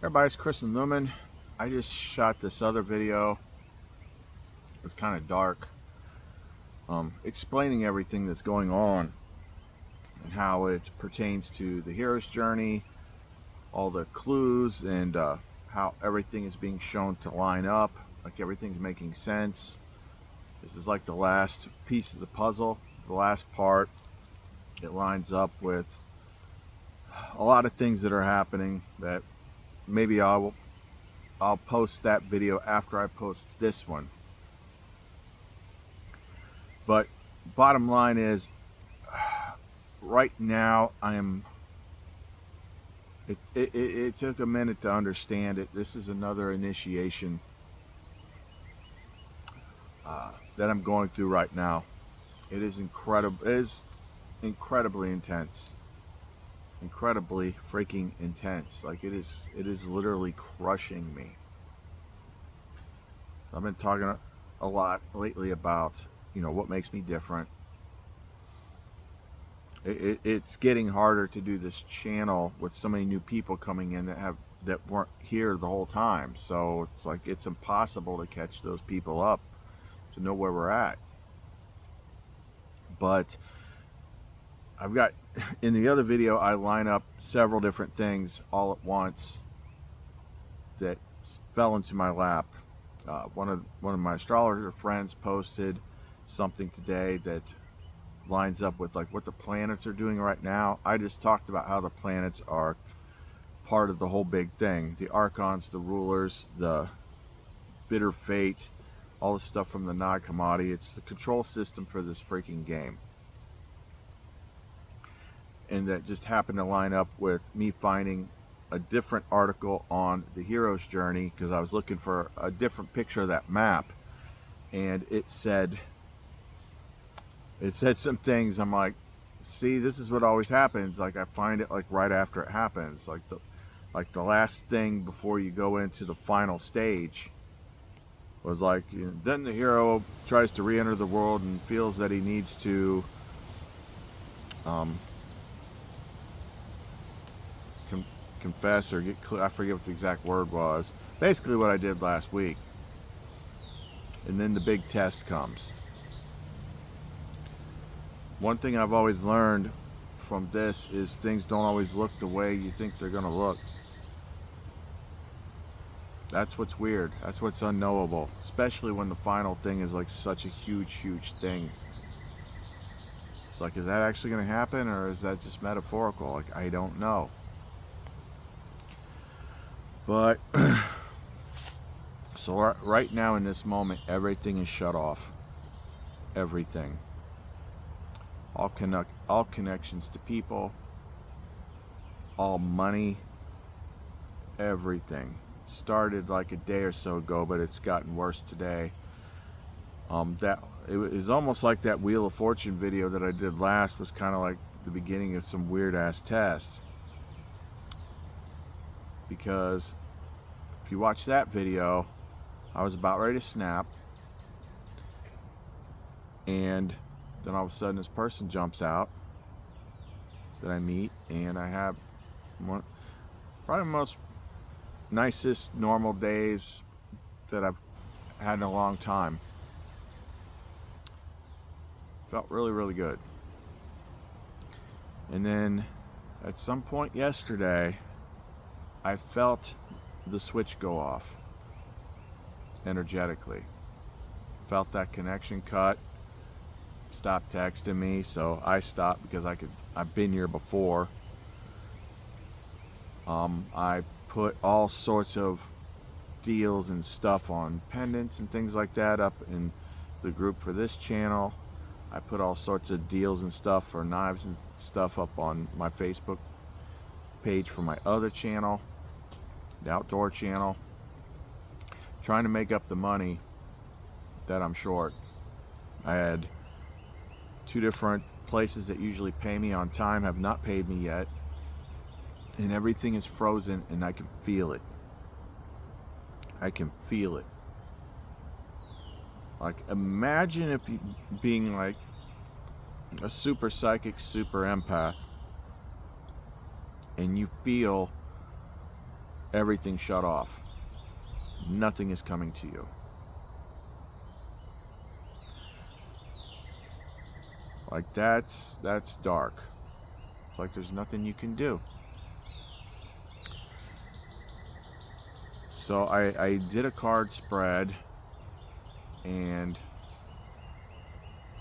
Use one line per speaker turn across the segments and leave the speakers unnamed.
Everybody's Chris and Lumen. I just shot this other video. It's kind of dark, explaining everything that's going on and how it pertains to the hero's journey, all the clues, and how everything is being shown to line up, like everything's making sense. This is like the last piece of the puzzle, the last part. It lines up with a lot of things that are happening that maybe I'll post that video after I post this one. But bottom line is, right now it took a minute to understand it. This is another initiation that I'm going through right now. It is incredible. It is incredibly intense. Incredibly freaking intense. Like it is literally crushing me. I've been talking a lot lately about, what makes me different. It's getting harder to do this channel with so many new people coming in that weren't here the whole time. So it's like it's impossible to catch those people up to know where we're at. But I've got, in the other video, I line up several different things all at once that fell into my lap. One of my astrologer friends posted something today that lines up with like what the planets are doing right now. I just talked about how the planets are part of the whole big thing. The archons, the rulers, the bitter fate, all the stuff from the Nag Hammadi. It's the control system for this freaking game. And that just happened to line up with me finding a different article on the hero's journey, because I was looking for a different picture of that map, and it said some things. I'm like, see, this is what always happens. Like I find it like right after it happens, like the last thing before you go into the final stage was like, then the hero tries to re-enter the world and feels that he needs to confess or get clear. I forget what the exact word was. Basically what I did last week. And then the big test comes. One thing I've always learned from this is things don't always look the way you think they're going to look. That's what's weird. That's what's unknowable. Especially when the final thing is like such a huge, huge thing. It's like, is that actually going to happen, or is that just metaphorical? Like, I don't know. But, so right now in this moment, everything is shut off. Everything. All connections to people, all money, everything. It started like a day or so ago, but it's gotten worse today. That it was almost like that Wheel of Fortune video that I did last was kind of like the beginning of some weird ass tests. Because if you watch that video, I was about ready to snap, and then all of a sudden this person jumps out that I meet, and I have probably the most nicest normal days that I've had in a long time. Felt really, really good. And then at some point yesterday, I felt the switch go off energetically. Felt that connection cut. Stopped texting me, so I stopped because I've been here before. I put all sorts of deals and stuff on pendants and things like that up in the group for this channel. I put all sorts of deals and stuff for knives and stuff up on my Facebook page for my other channel, the outdoor channel, trying to make up the money that I'm short. I had 2 different places that usually pay me on time have not paid me yet, and everything is frozen, and I can feel it. I can feel it. Like, imagine if you being like a super psychic, super empath, and you feel everything shut off. Nothing is coming to you. Like that's dark. It's like there's nothing you can do. So I did a card spread, and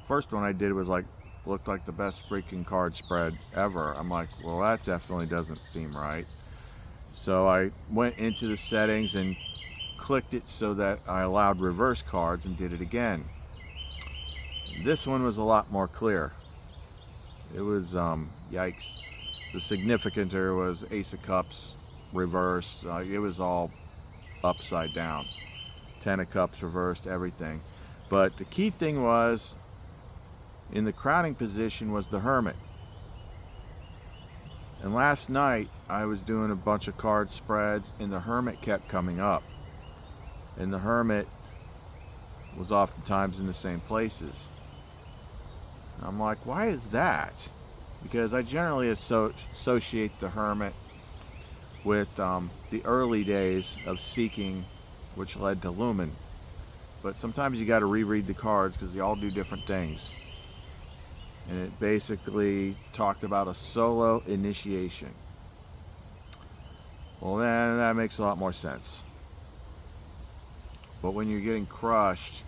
first one I did was like, looked like the best freaking card spread ever. I'm like, well, that definitely doesn't seem right. So I went into the settings and clicked it so that I allowed reverse cards and did it again. This one was a lot more clear. It was, yikes. The significanter was Ace of Cups reversed. It was all upside down. 10 of Cups reversed, everything. But the key thing was, in the crowning position was the Hermit. And last night, I was doing a bunch of card spreads, and the Hermit kept coming up. And the Hermit was oftentimes in the same places. I'm like, why is that? Because I generally associate the Hermit with the early days of seeking, which led to Lumen. But sometimes you got to reread the cards because they all do different things. And it basically talked about a solo initiation. Well, then that makes a lot more sense. But when you're getting crushed,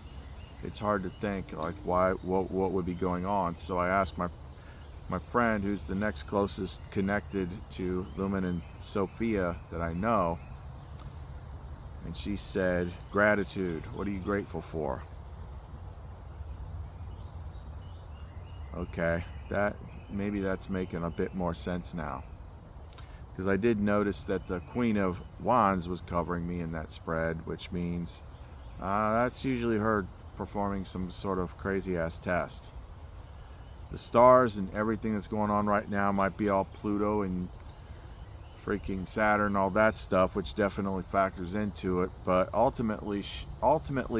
it's hard to think like what would be going on. So I asked my friend, who's the next closest connected to Lumen and Sophia that I know, and she said, gratitude. What are you grateful for? Okay, maybe that's making a bit more sense now, because I did notice that the Queen of Wands was covering me in that spread, which means that's usually her performing some sort of crazy ass test. The stars and everything that's going on right now might be all Pluto and freaking Saturn, all that stuff, which definitely factors into it, but ultimately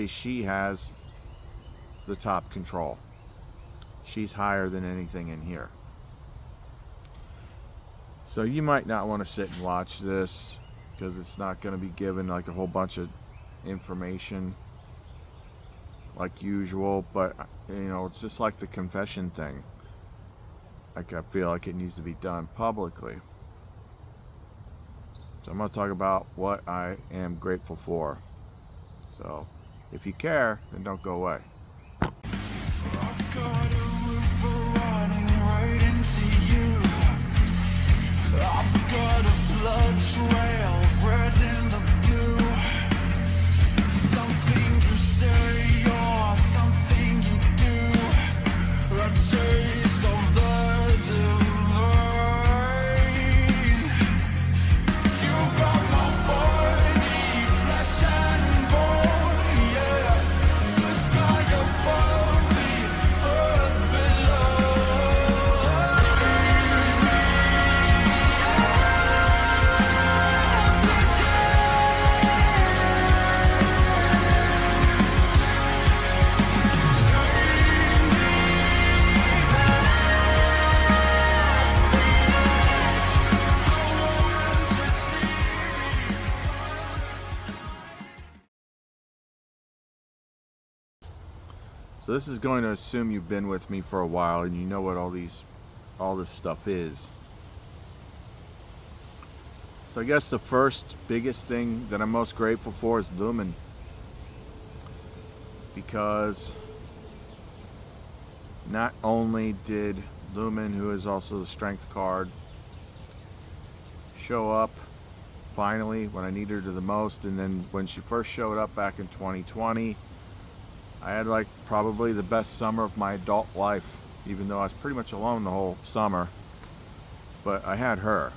she has the top control. She's higher than anything in here. So you might not want to sit and watch this, because it's not going to be given like a whole bunch of information like usual, but you know, it's just like the confession thing. Like, I feel like it needs to be done publicly. So I'm going to talk about what I am grateful for. So if you care, then don't go away.
I've got a river running right into you. I've got a blood trail red in the blue. Something you say or something you do, a taste of the divine. You got my body, flesh and bone, yeah. The sky above me, earth below. Excuse me.
So this is going to assume you've been with me for a while and you know what all this stuff is. So I guess the first biggest thing that I'm most grateful for is Lumen, because not only did Lumen, who is also the strength card, show up finally when I needed her the most, and then when she first showed up back in 2020, I had like probably the best summer of my adult life, even though I was pretty much alone the whole summer, but I had her.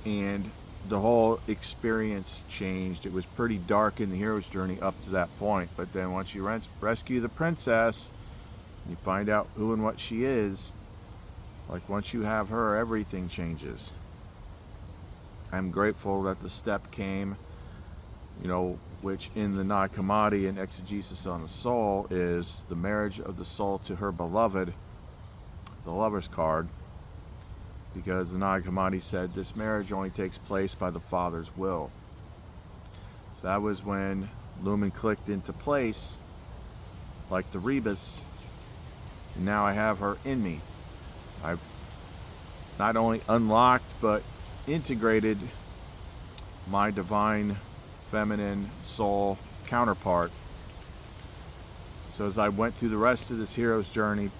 And the whole experience changed. It was pretty dark in the hero's journey up to that point, but then once you rescue the princess, you find out who and what she is, like once you have her, everything changes. I'm grateful that the step came, you know, which in the Nag Hammadi and exegesis on the soul is the marriage of the soul to her beloved, the Lover's card, because the Nag Hammadi said this marriage only takes place by the father's will. So that was when Lumen clicked into place like the rebus, and now I have her in me. I've not only unlocked but integrated my divine feminine soul counterpart. So as I went through the rest of this hero's journey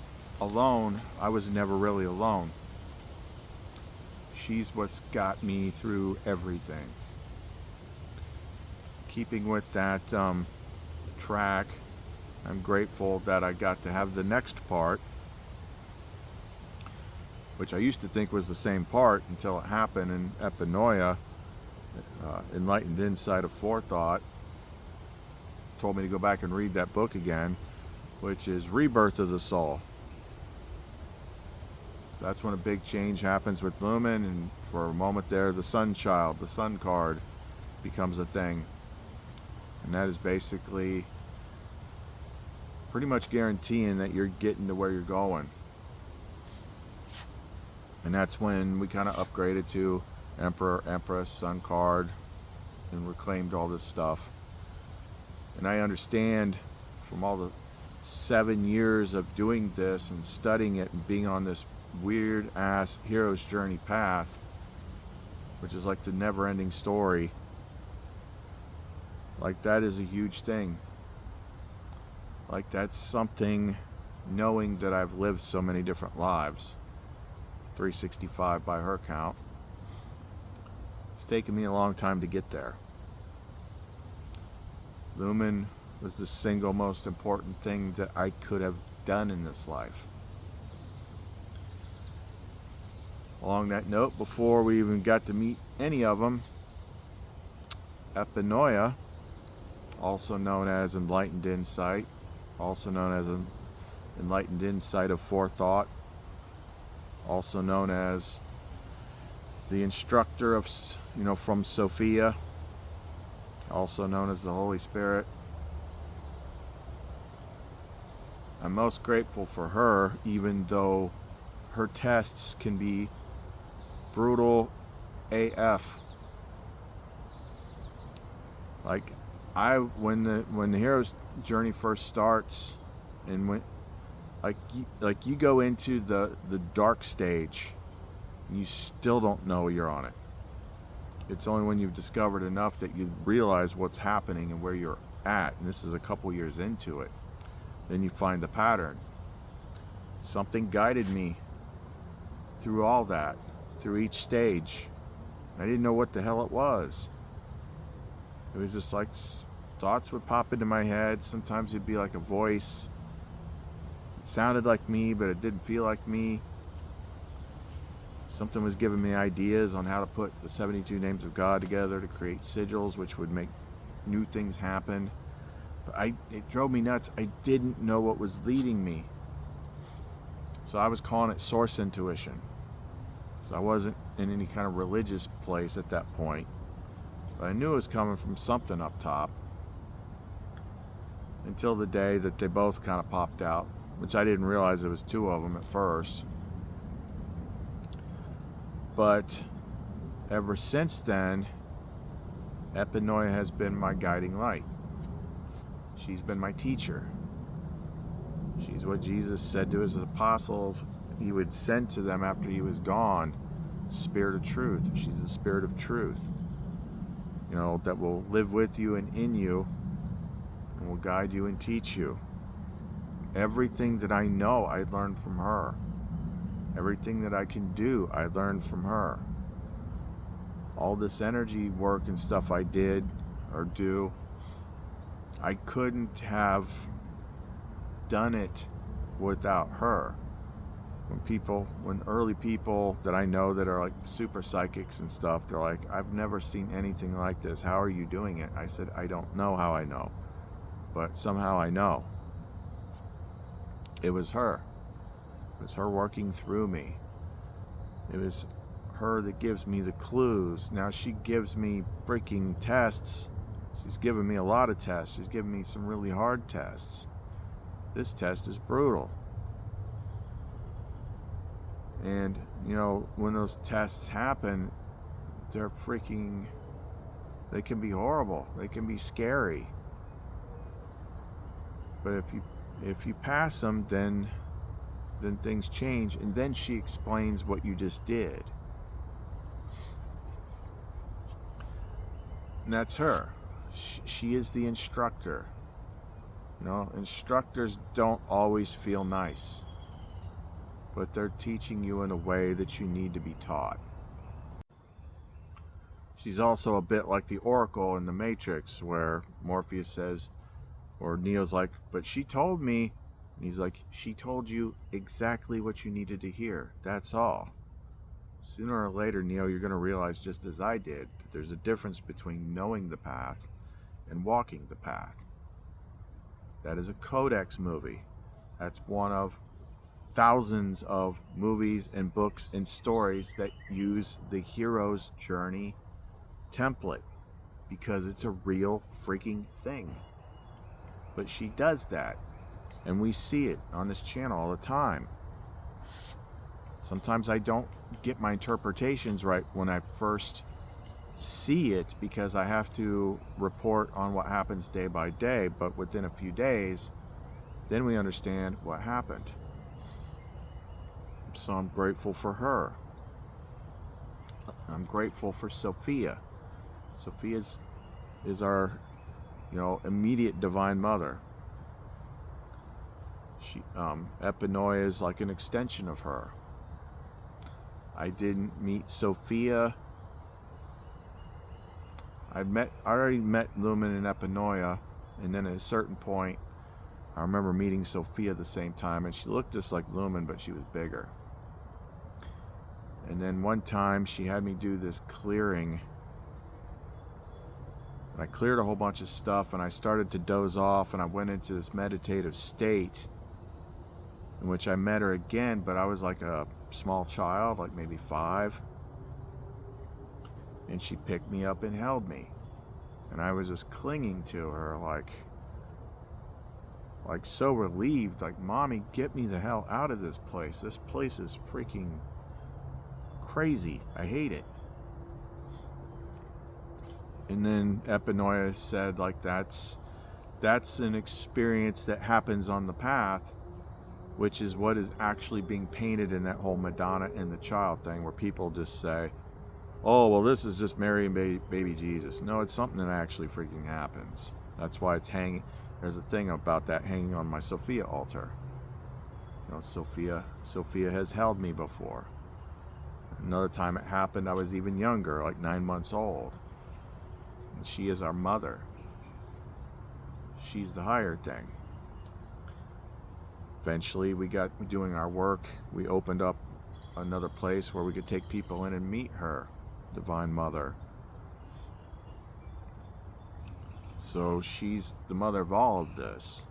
alone, I was never really alone. She's what's got me through everything. Keeping with that track, I'm grateful that I got to have the next part, which I used to think was the same part until it happened in Epinoia. Enlightened Insight of Forethought told me to go back and read that book again, which is Rebirth of the Soul. So that's when a big change happens with Lumen, and for a moment there, the Sun Child, the Sun card, becomes a thing. And that is basically pretty much guaranteeing that you're getting to where you're going. And that's when we kind of upgraded to Emperor, Empress, Sun card, and reclaimed all this stuff. And I understand from all the 7 years of doing this and studying it and being on this weird ass hero's journey path, which is like the never-ending story, like that is a huge thing. Like that's something, knowing that I've lived so many different lives, 365 by her count. It's taken me a long time to get there. Lumen was the single most important thing that I could have done in this life. Along that note, before we even got to meet any of them, Epinoia, also known as Enlightened Insight, also known as an Enlightened Insight of Forethought, also known as the instructor of, from Sophia, also known as the Holy Spirit. I'm most grateful for her, even though her tests can be brutal AF. Like when the hero's journey first starts, and when you go into the dark stage, and you still don't know you're on it. It's only when you've discovered enough that you realize what's happening and where you're at, and this is a couple years into it, then you find the pattern. Something guided me through all that, through each stage. I didn't know what the hell it was. It was just like thoughts would pop into my head. Sometimes it'd be like a voice. It sounded like me, but it didn't feel like me. Something was giving me ideas on how to put the 72 names of God together to create sigils, which would make new things happen. But it drove me nuts. I didn't know what was leading me. So I was calling it source intuition. So I wasn't in any kind of religious place at that point. But I knew it was coming from something up top. Until the day that they both kind of popped out, which I didn't realize it was two of them at first. But ever since then, Epinoia has been my guiding light. She's been my teacher. She's what Jesus said to his apostles he would send to them after he was gone. Spirit of truth. She's the spirit of truth. That will live with you and in you, and will guide you and teach you. Everything that I know, I learned from her. Everything that I can do, I learned from her. All this energy work and stuff I did or do, I couldn't have done it without her. When early people that I know that are like super psychics and stuff, they're like, I've never seen anything like this. How are you doing it? I said, I don't know how I know, but somehow I know. It was her. It was her working through me. It was her that gives me the clues. Now she gives me freaking tests. She's given me a lot of tests. She's given me some really hard tests. This test is brutal. And, you know, when those tests happen, they're freaking, they can be horrible. They can be scary. But if you pass them, then things change. And then she explains what you just did. And that's her. She is the instructor. You know, instructors don't always feel nice, but they're teaching you in a way that you need to be taught. She's also a bit like the Oracle in the Matrix, where Morpheus says, or Neo's like, but she told me, and he's like, she told you exactly what you needed to hear. That's all. Sooner or later, Neo, you're going to realize, just as I did, that there's a difference between knowing the path and walking the path. That is a Codex movie. That's one of thousands of movies and books and stories that use the hero's journey template, because it's a real freaking thing. But she does that, and we see it on this channel all the time. Sometimes I don't get my interpretations right when I first see it, because I have to report on what happens day by day, but within a few days, then we understand what happened. So I'm grateful for her. I'm grateful for Sophia. Sophia is our, you know, immediate divine mother. She, Epinoia is like an extension of her. I didn't meet Sophia. I already met Lumen and Epinoia, and then at a certain point, I remember meeting Sophia at the same time, and she looked just like Lumen, but she was bigger. And then one time she had me do this clearing, and I cleared a whole bunch of stuff, and I started to doze off, and I went into this meditative state in which I met her again, but I was like a small child, like maybe 5, and she picked me up and held me, and I was just clinging to her, like so relieved, like, Mommy, get me the hell out of this place. This place is freaking crazy. I hate it. And then Epinoia said, like, that's an experience that happens on the path, which is what is actually being painted in that whole Madonna and the child thing, where people just say, oh, well, this is just Mary and baby Jesus. No, it's something that actually freaking happens. That's why it's hanging. There's a thing about that hanging on my Sophia altar. You know, Sophia has held me before. Another time it happened, I was even younger, like 9 months old. And she is our mother. She's the higher thing. Eventually, we got doing our work. We opened up another place where we could take people in and meet her, Divine Mother. So she's the mother of all of this.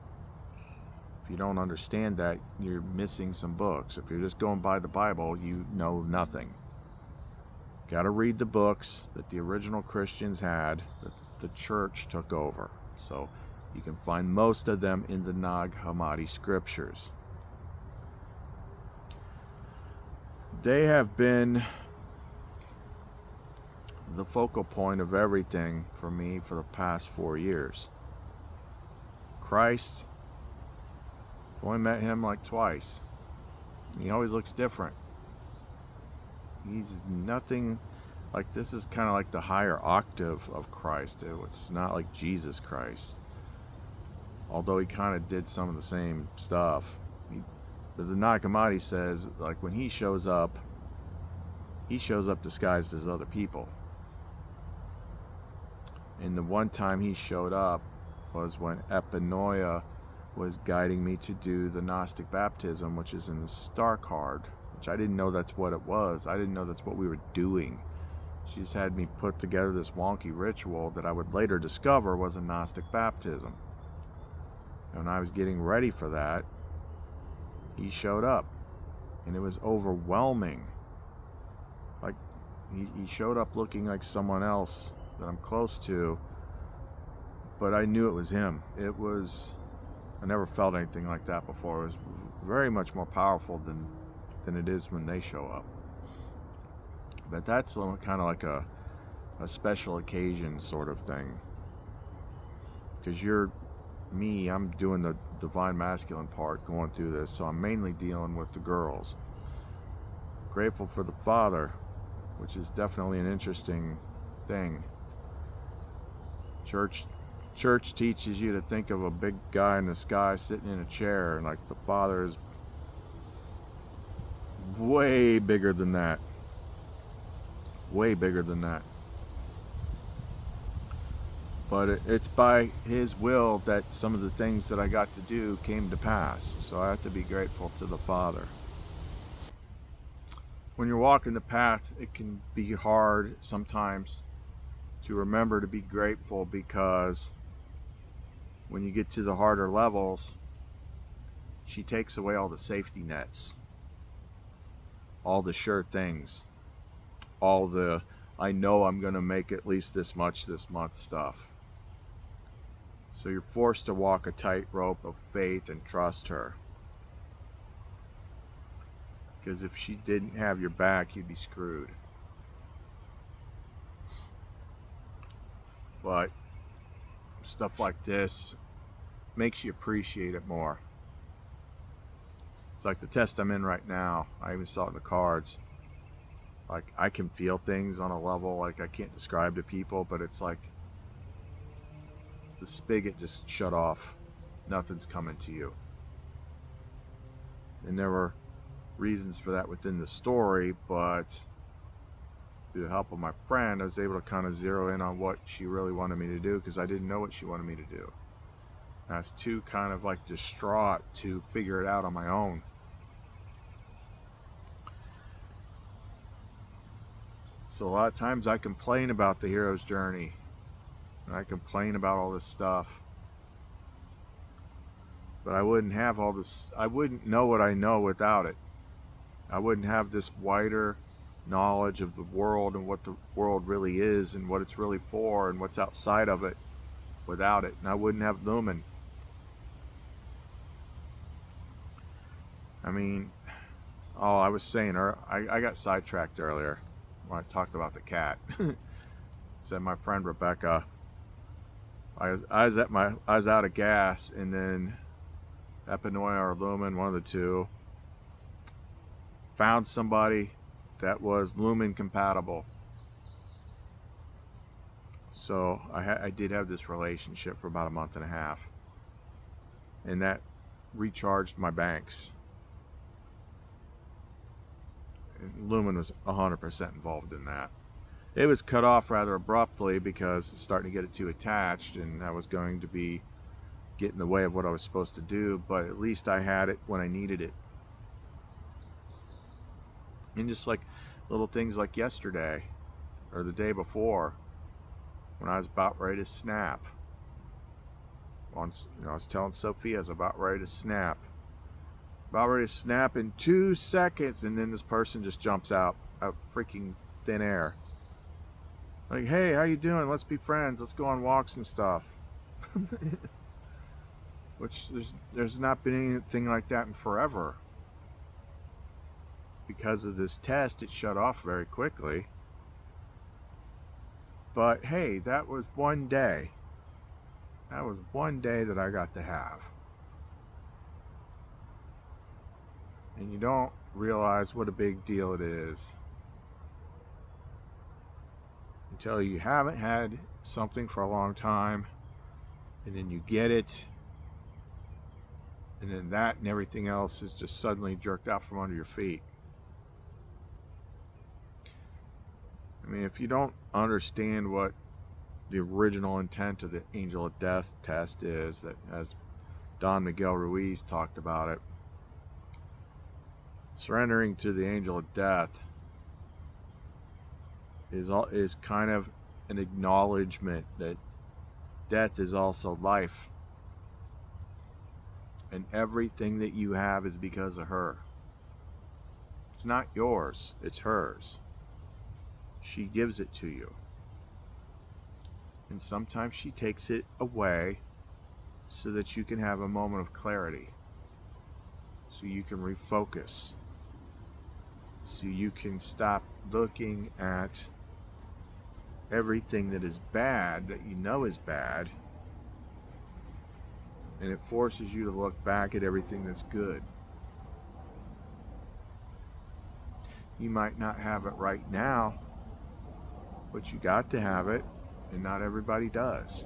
If you don't understand that, you're missing some books. If you're just going by the Bible, you know nothing. Got to read the books that the original Christians had, that the church took over. So you can find most of them in the Nag Hammadi scriptures. They have been the focal point of everything for me for the past 4 years. Christ, I've only met him like twice. He always looks different. He's nothing like, this is kind of like the higher octave of Christ. It's not like Jesus Christ. Although he kind of did some of the same stuff. The Nag Hammadi says, like, when he shows up disguised as other people. And the one time he showed up was when Epinoia was guiding me to do the Gnostic baptism, which is in the star card, which I didn't know that's what it was. I didn't know that's what we were doing. She just had me put together this wonky ritual that I would later discover was a Gnostic baptism. And when I was getting ready for that, he showed up, and it was overwhelming. Like, he showed up looking like someone else that I'm close to, but I knew it was him. I never felt anything like that before. It was very much more powerful than than it is when they show up. But that's kind of like a special occasion sort of thing. Because you're me, I'm doing the divine masculine part going through this, so I'm mainly dealing with the girls. Grateful for the father, which is definitely an interesting thing. Church teaches you to think of a big guy in the sky sitting in a chair, and like the father is way bigger than that. Way bigger than that. But it's by his will that some of the things that I got to do came to pass. So I have to be grateful to the Father. When you're walking the path, it can be hard sometimes to remember to be grateful, because when you get to the harder levels, she takes away all the safety nets, all the sure things, all the I know I'm going to make at least this much this month stuff. So you're forced to walk a tightrope of faith and trust her. Because if she didn't have your back, you'd be screwed. But stuff like this makes you appreciate it more. It's like the test I'm in right now. I even saw it in the cards. Like, I can feel things on a level like I can't describe to people, but it's like the spigot just shut off. Nothing's coming to you. And there were reasons for that within the story, but through the help of my friend, I was able to kind of zero in on what she really wanted me to do, because I didn't know what she wanted me to do. And I was too kind of like distraught to figure it out on my own. So a lot of times I complain about the hero's journey, and I complain about all this stuff, but I wouldn't have all this, I wouldn't know what I know without it. I wouldn't have this wider knowledge of the world and what the world really is and what it's really for and what's outside of it without it. And I wouldn't have Lumen. I mean, oh, I was saying, I got sidetracked earlier when I talked about the cat. Said my friend Rebecca, I was out of gas, and then Epinoy or Lumen, one of the two, found somebody that was Lumen compatible. So I did have this relationship for about a month and a half, and that recharged my banks. And Lumen was 100% involved in that. It was cut off rather abruptly because it's starting to get it too attached, and I was going to be get in the way of what I was supposed to do, but at least I had it when I needed it. And just like little things like yesterday or the day before, when I was about ready to snap. Once, I was telling Sophia I was about ready to snap. About ready to snap in 2 seconds, and then this person just jumps out freaking thin air. Like, hey, how you doing? Let's be friends. Let's go on walks and stuff. Which there's not been anything like that in forever. Because of this test, it shut off very quickly. But hey, that was one day. That was one day that I got to have. And you don't realize what a big deal it is until you haven't had something for a long time, and then you get it, and then that and everything else is just suddenly jerked out from under your feet. I mean, if you don't understand what the original intent of the Angel of Death test is, that as Don Miguel Ruiz talked about it, surrendering to the Angel of Death is kind of an acknowledgement that death is also life, and everything that you have is because of her. It's not yours, it's hers. She gives it to you, and sometimes she takes it away so that you can have a moment of clarity, so you can refocus, so you can stop looking at everything that is bad, that you know is bad, and it forces you to look back at everything that's good. You might not have it right now, but you got to have it, and not everybody does.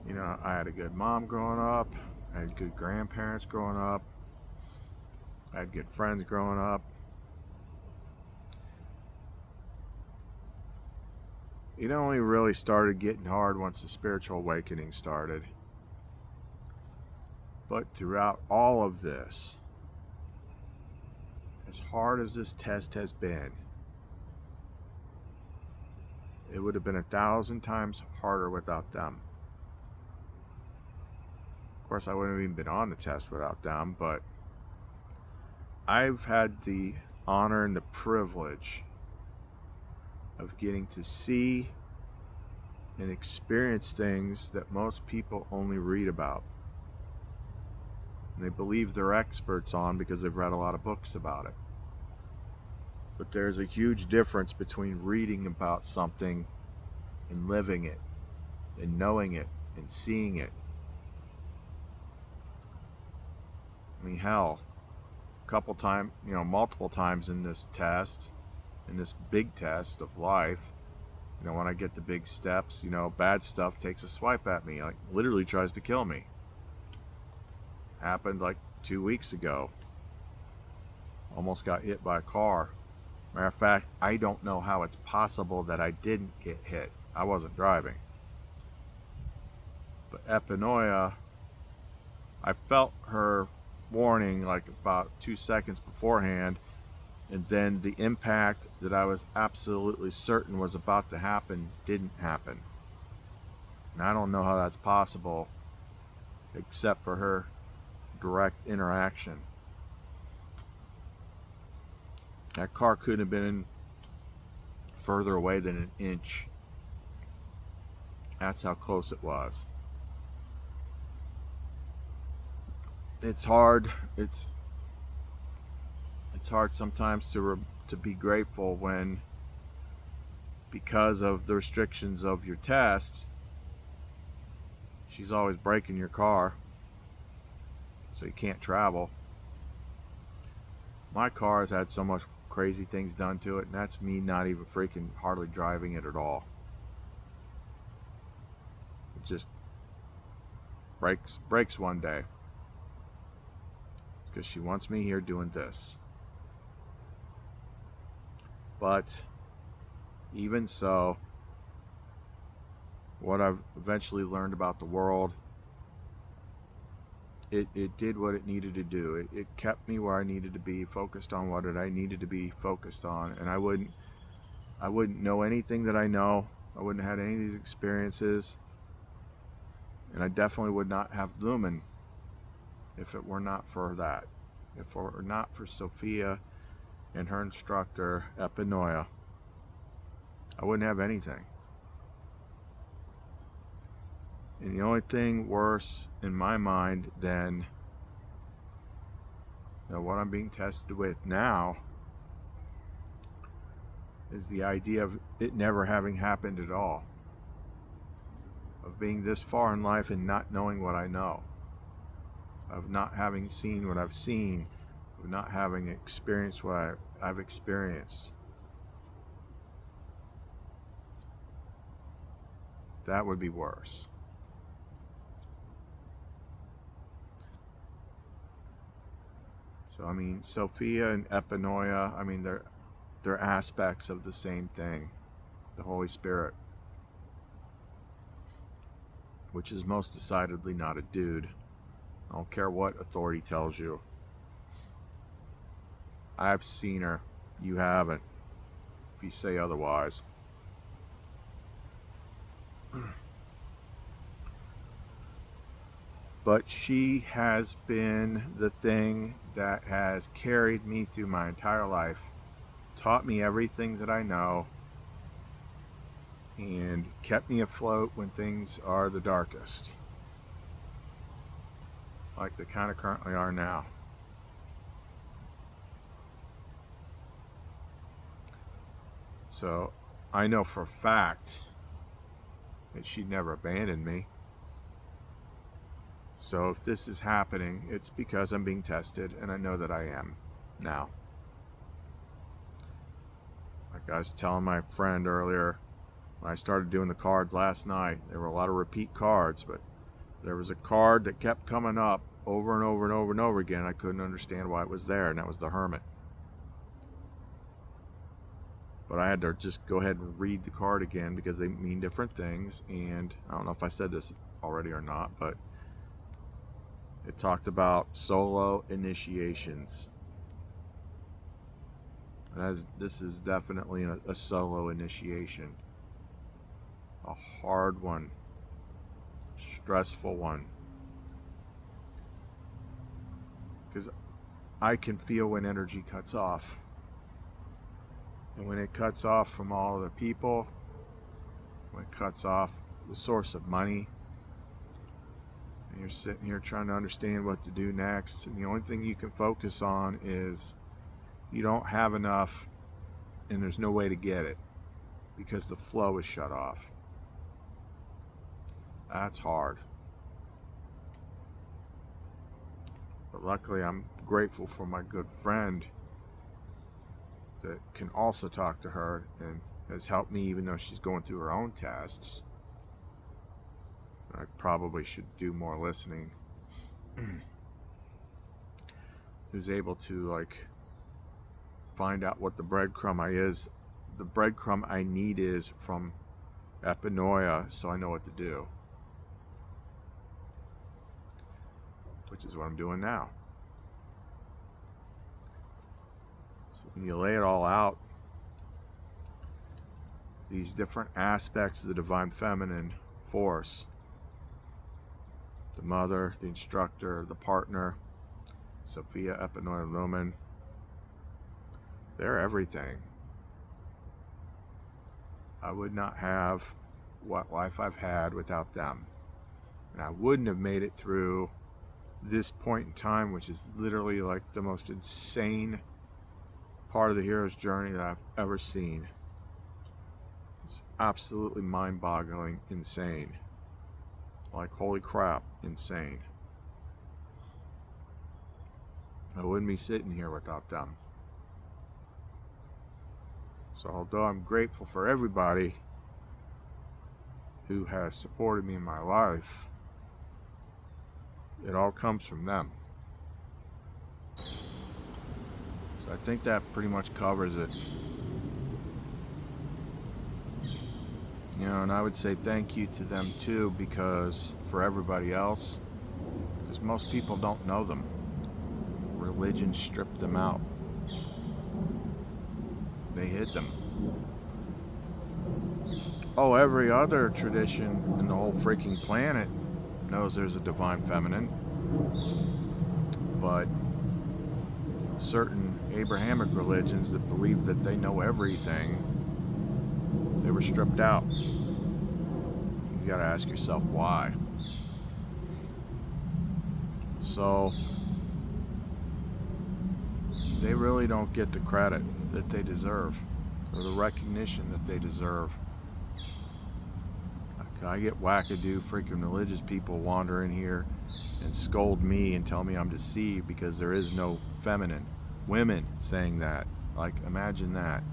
You know, I had a good mom growing up, I had good grandparents growing up, I had good friends growing up. It only really started getting hard once the spiritual awakening started. But throughout all of this, as hard as this test has been, it would have been 1,000 times harder without them. Of course, I wouldn't have even been on the test without them, but I've had the honor and the privilege of getting to see and experience things that most people only read about. And they believe they're experts on because they've read a lot of books about it. But there's a huge difference between reading about something and living it and knowing it and seeing it. I mean, hell, multiple times in this test, in this big test of life, when I get the big steps, bad stuff takes a swipe at me, like literally tries to kill me. Happened like 2 weeks ago. Almost got hit by a car. Matter of fact, I don't know how it's possible that I didn't get hit. I wasn't driving. But Epinoia, I felt her warning like about 2 seconds beforehand, and then the impact that I was absolutely certain was about to happen didn't happen. And I don't know how that's possible except for her direct interaction. That car couldn't have been further away than an inch. That's how close it was. It's hard. It's hard sometimes to be grateful when, because of the restrictions of your tests, she's always braking your car, so you can't travel. My car has had so much crazy things done to it, and that's me not even freaking hardly driving it at all. It just breaks one day. It's because she wants me here doing this. But even so, what I've eventually learned about the world, it did what it needed to do. It kept me where I needed to be, focused on what I needed to be focused on. And I wouldn't know anything that I know. I wouldn't have had any of these experiences. And I definitely would not have Lumen if it were not for that. If it were not for Sophia and her instructor, Epinoia, I wouldn't have anything. And the only thing worse in my mind than what I'm being tested with now is the idea of it never having happened at all. Of being this far in life and not knowing what I know. Of not having seen what I've seen. Of not having experienced what I've experienced. That would be worse. So, I mean, Sophia and Epinoia, I mean, they're aspects of the same thing. The Holy Spirit. Which is most decidedly not a dude. I don't care what authority tells you. I've seen her. You haven't. If you say otherwise. But she has been the thing that has carried me through my entire life, taught me everything that I know, and kept me afloat when things are the darkest. like they kind of currently are now. So I know for a fact that she'd never abandon me. So if this is happening, it's because I'm being tested, and I know that I am now. Like I was telling my friend earlier, when I started doing the cards last night, there were a lot of repeat cards, but there was a card that kept coming up over and over and over and over again. I couldn't understand why it was there, and that was the Hermit. But I had to just go ahead and read the card again because they mean different things. And I don't know if I said this already or not, but it talked about solo initiations. This is definitely a solo initiation. A hard one. Stressful one. Because I can feel when energy cuts off. And when it cuts off from all other people, when it cuts off the source of money, and you're sitting here trying to understand what to do next, and the only thing you can focus on is you don't have enough and there's no way to get it because the flow is shut off. That's hard. But luckily I'm grateful for my good friend that can also talk to her and has helped me even though she's going through her own tests. I probably should do more listening. Who's able to like find out what the breadcrumb I need is from Epinoia, so I know what to do. Which is what I'm doing now. So when you lay it all out, these different aspects of the divine feminine force, the mother, the instructor, the partner, Sophia, Epinoia, Lumen, they're everything. I would not have what life I've had without them. And I wouldn't have made it through this point in time, which is literally like the most insane part of the hero's journey that I've ever seen. It's absolutely mind-boggling, insane. Like, holy crap, insane. I wouldn't be sitting here without them. So although I'm grateful for everybody who has supported me in my life, it all comes from them. So I think that pretty much covers it. You know, and I would say thank you to them too, because for everybody else, because most people don't know them. Religion stripped them out. They hid them. Oh, every other tradition in the whole freaking planet knows there's a divine feminine, but certain Abrahamic religions that believe that they know everything, they were stripped out. You gotta ask yourself why. So they really don't get the credit that they deserve or the recognition that they deserve. I get wackadoo freaking religious people wander in here and scold me and tell me I'm deceived because there is no feminine. Women saying that. Like, imagine that.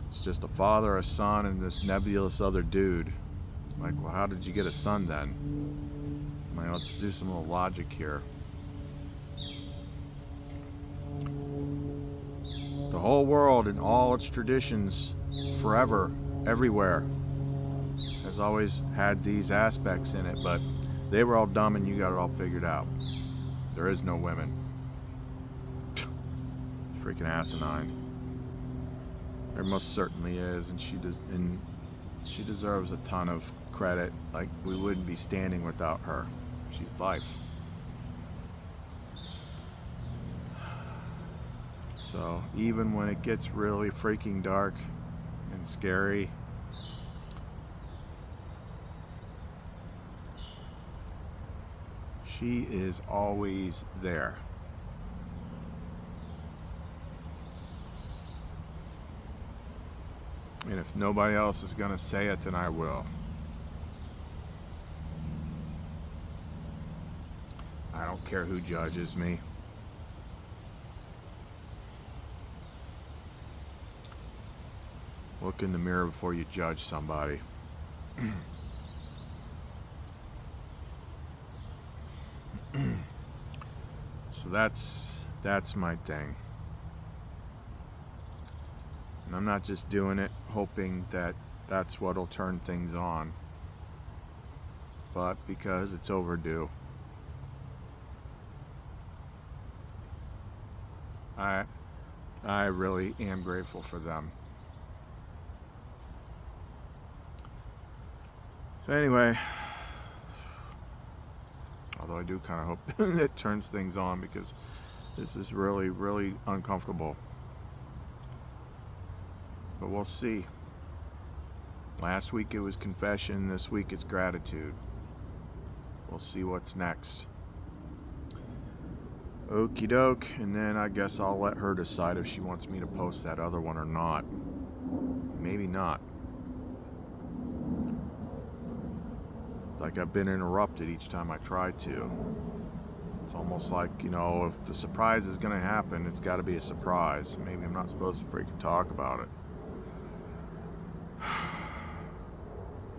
It's just a father, a son, and this nebulous other dude. Like, well, how did you get a son then? I mean, let's do some little logic here. The whole world and all its traditions forever, everywhere, has always had these aspects in it, but they were all dumb and you got it all figured out. There is no women. Freaking asinine. There most certainly is, and she deserves a ton of credit. Like, we wouldn't be standing without her. She's life. So even when it gets really freaking dark and scary, She is always there. And if nobody else is going to say it, then I will. I don't care who judges me. Look in the mirror before you judge somebody. So that's my thing. And I'm not just doing it hoping that that's what'll turn things on, but because it's overdue. I really am grateful for them. So anyway, although I do kind of hope it turns things on, because this is really, really uncomfortable. But we'll see. Last week it was confession, this week it's gratitude. We'll see what's next. Okie doke, and then I guess I'll let her decide if she wants me to post that other one or not. Maybe not. It's like I've been interrupted each time I try to. It's almost like, you know, if the surprise is going to happen, it's got to be a surprise. Maybe I'm not supposed to freaking talk about it.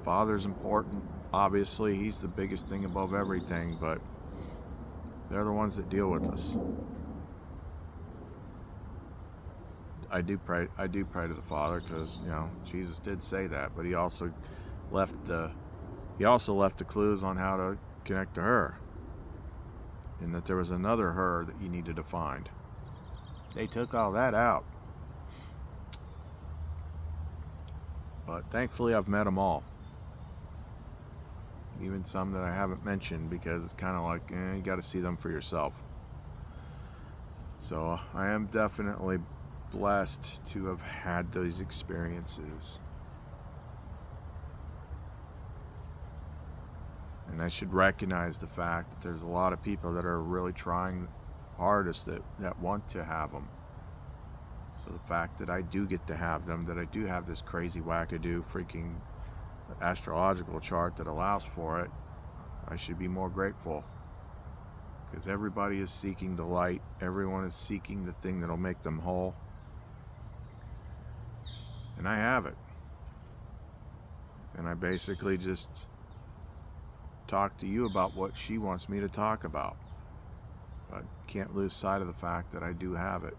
Father's important. Obviously, he's the biggest thing above everything, but they're the ones that deal with us. I do pray to the Father, because, you know, Jesus did say that, but he also left the clues on how to connect to her, and that there was another her that you needed to find. They took all that out, but thankfully I've met them all, even some that I haven't mentioned, because it's kind of like, you got to see them for yourself. So I am definitely blessed to have had those experiences. And I should recognize the fact that there's a lot of people that are really trying hardest that want to have them. So the fact that I do get to have them, that I do have this crazy wackadoo freaking astrological chart that allows for it, I should be more grateful. Because everybody is seeking the light. Everyone is seeking the thing that'll make them whole. And I have it. And I basically just talk to you about what she wants me to talk about. But can't lose sight of the fact that I do have it.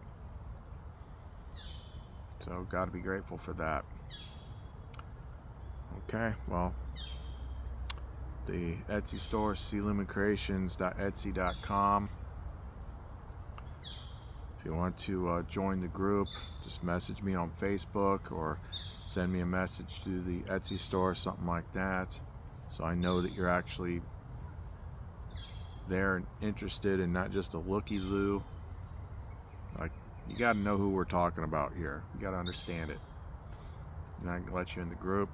So got to be grateful for that. Okay, well, the Etsy store, clumencreations.etsy.com. If you want to join the group, just message me on Facebook or send me a message to the Etsy store, something like that, so I know that you're actually there and interested, and not just a looky-loo. Like, you got to know who we're talking about here. You got to understand it. And I can let you in the group.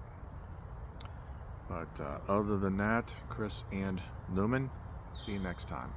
But other than that, Chris and Lumen, see you next time.